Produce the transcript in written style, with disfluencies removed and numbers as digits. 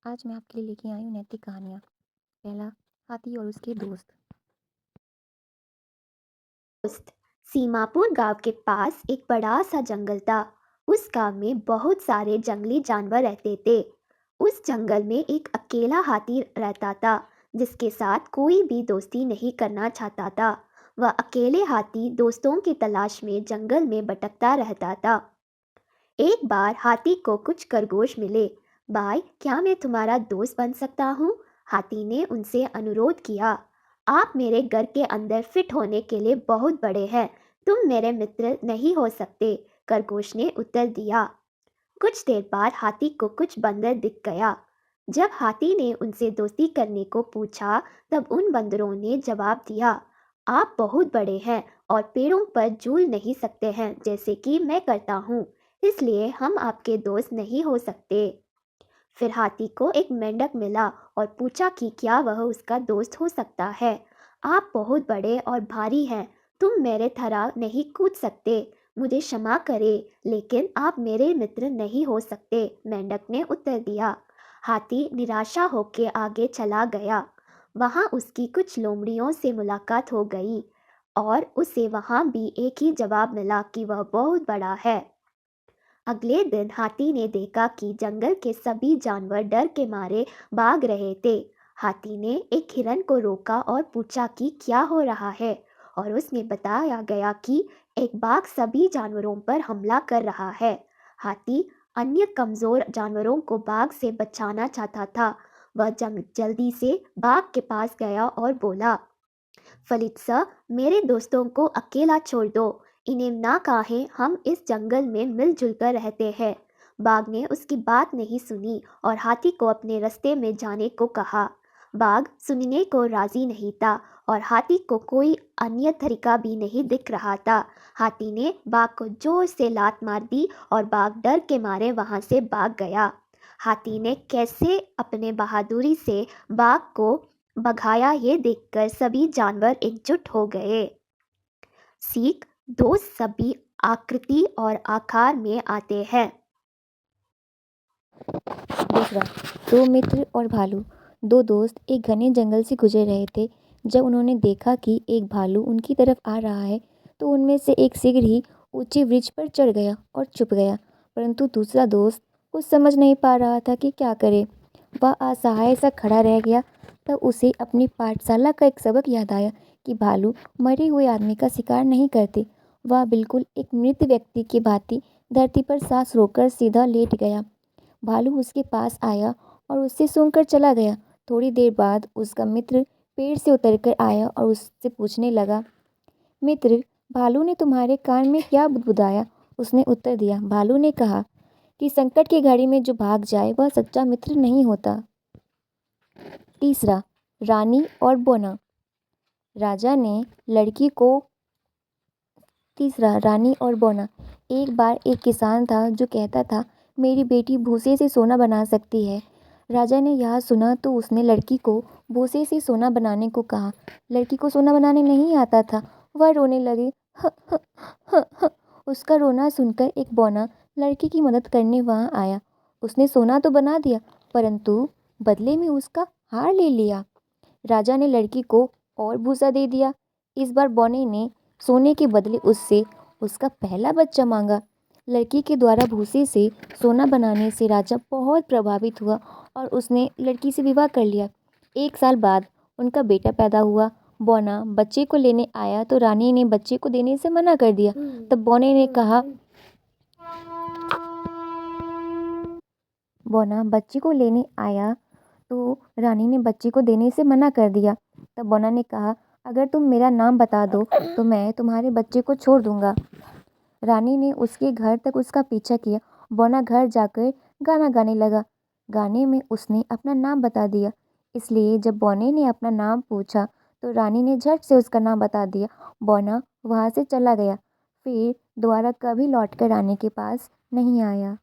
आज मैं आपके लिए लेके आई हूँ नैतिक कहानियाँ। पहला, हाथी और उसके दोस्त। दोस्त। सीमापुर गांव के पास एक बड़ा सा जंगल था। उस गांव में बहुत सारे जंगली जानवर रहते थे। उस जंगल में एक अकेला हाथी रहता था, जिसके साथ कोई भी दोस्ती नहीं करना चाहता था। वह अकेले हाथी दोस्तों की तलाश में जंगल में भटकता रहता था। एक बार हाथी को कुछ खरगोश मिले। भाई, क्या मैं तुम्हारा दोस्त बन सकता हूँ? हाथी ने उनसे अनुरोध किया। आप मेरे घर के अंदर फिट होने के लिए बहुत बड़े हैं, तुम मेरे मित्र नहीं हो सकते, खरगोश ने उत्तर दिया। कुछ देर बाद हाथी को कुछ बंदर दिख गया। जब हाथी ने उनसे दोस्ती करने को पूछा, तब उन बंदरों ने जवाब दिया, आप बहुत बड़े हैं और पेड़ों पर झूल नहीं सकते हैं जैसे कि मैं करता हूँ, इसलिए हम आपके दोस्त नहीं हो सकते। फिर हाथी को एक मेंढक मिला और पूछा कि क्या वह उसका दोस्त हो सकता है। आप बहुत बड़े और भारी हैं, तुम मेरे तरह नहीं कूद सकते, मुझे क्षमा करें, लेकिन आप मेरे मित्र नहीं हो सकते, मेंढक ने उत्तर दिया। हाथी निराशा होकर आगे चला गया। वहां उसकी कुछ लोमड़ियों से मुलाकात हो गई और उसे वहां भी एक ही जवाब मिला कि वह बहुत बड़ा है। अगले दिन हाथी ने देखा कि जंगल के सभी जानवर डर के मारे भाग रहे थे। हाथी ने एक हिरन को रोका और पूछा कि क्या हो रहा है, और उसमें बताया गया कि एक बाघ सभी जानवरों पर हमला कर रहा है। हाथी अन्य कमजोर जानवरों को बाघ से बचाना चाहता था। वह जल्दी से बाघ के पास गया और बोला, फलित्सा, मेरे दोस्तों को अकेला छोड़ दो, इन्हें ना कहें, हम इस जंगल में मिलजुल कर रहते हैं। बाघ ने उसकी बात नहीं सुनी और हाथी को अपने रास्ते में जाने को कहा। बाघ सुनने को राजी नहीं था और हाथी को कोई अन्य तरीका भी नहीं दिख रहा था। हाथी ने बाघ को जोर से लात मार दी और बाघ डर के मारे वहां से भाग गया। हाथी ने कैसे अपने बहादुरी से बाघ को भगाया, ये देखकर सभी जानवर एकजुट हो गए। सीख, दोस्त सभी आकृति और आकार में आते हैं। दूसरा, दो मित्र और भालू। दो दोस्त एक घने जंगल से गुजर रहे थे। जब उन्होंने देखा कि एक भालू उनकी तरफ आ रहा है, तो उनमें से एक शीघ्र ही ऊंचे वृक्ष पर चढ़ गया और छुप गया। परंतु दूसरा दोस्त कुछ समझ नहीं पा रहा था कि क्या करे। वह असहाय सा खड़ा रह गया। तब उसे अपनी पाठशाला का एक सबक याद आया कि भालू मरे हुए आदमी का शिकार नहीं करते। वह बिल्कुल एक मृत व्यक्ति की भांति धरती पर सांस रोककर सीधा लेट गया। भालू उसके पास आया और उससे सूंघकर चला गया। थोड़ी देर बाद उसका मित्र पेड़ से उतरकर आया और उससे पूछने लगा, मित्र, भालू ने तुम्हारे कान में क्या बुदबुदाया? उसने उत्तर दिया, भालू ने कहा कि संकट की घड़ी में जो भाग जाए वह सच्चा मित्र नहीं होता। तीसरा, रानी और बोना। राजा ने लड़की को तीसरा, रानी और बोना। एक बार एक किसान था जो कहता था, मेरी बेटी भूसे से सोना बना सकती है। राजा ने यह सुना तो उसने लड़की को भूसे से सोना बनाने को कहा। लड़की को सोना बनाने नहीं आता था। वह रोने लगी। ह, ह, ह, ह। उसका रोना सुनकर एक बौना लड़की की मदद करने वहां आया। उसने सोना तो बना दिया, परंतु बदले में उसका हार ले लिया। राजा ने लड़की को और भूसा दे दिया। इस बार बौने ने सोने के बदले उससे उसका पहला बच्चा मांगा। लड़की के द्वारा भूसे से सोना बनाने से राजा बहुत प्रभावित हुआ और उसने लड़की से विवाह कर लिया। 1 साल बाद उनका बेटा पैदा हुआ। बौना बच्चे को लेने आया तो रानी ने बच्चे को देने से मना कर दिया। तब बौना बच्चे को लेने आया तो रानी ने बच्चे को देने से मना कर दिया। तब बौना ने कहा, अगर तुम मेरा नाम बता दो तो मैं तुम्हारे बच्चे को छोड़ दूंगा। रानी ने उसके घर तक उसका पीछा किया। बौना घर जाकर गाना गाने लगा। गाने में उसने अपना नाम बता दिया। इसलिए जब बौने ने अपना नाम पूछा तो रानी ने झट से उसका नाम बता दिया। बौना वहाँ से चला गया। फिर दोबारा कभी लौटकर रानी के पास नहीं आया।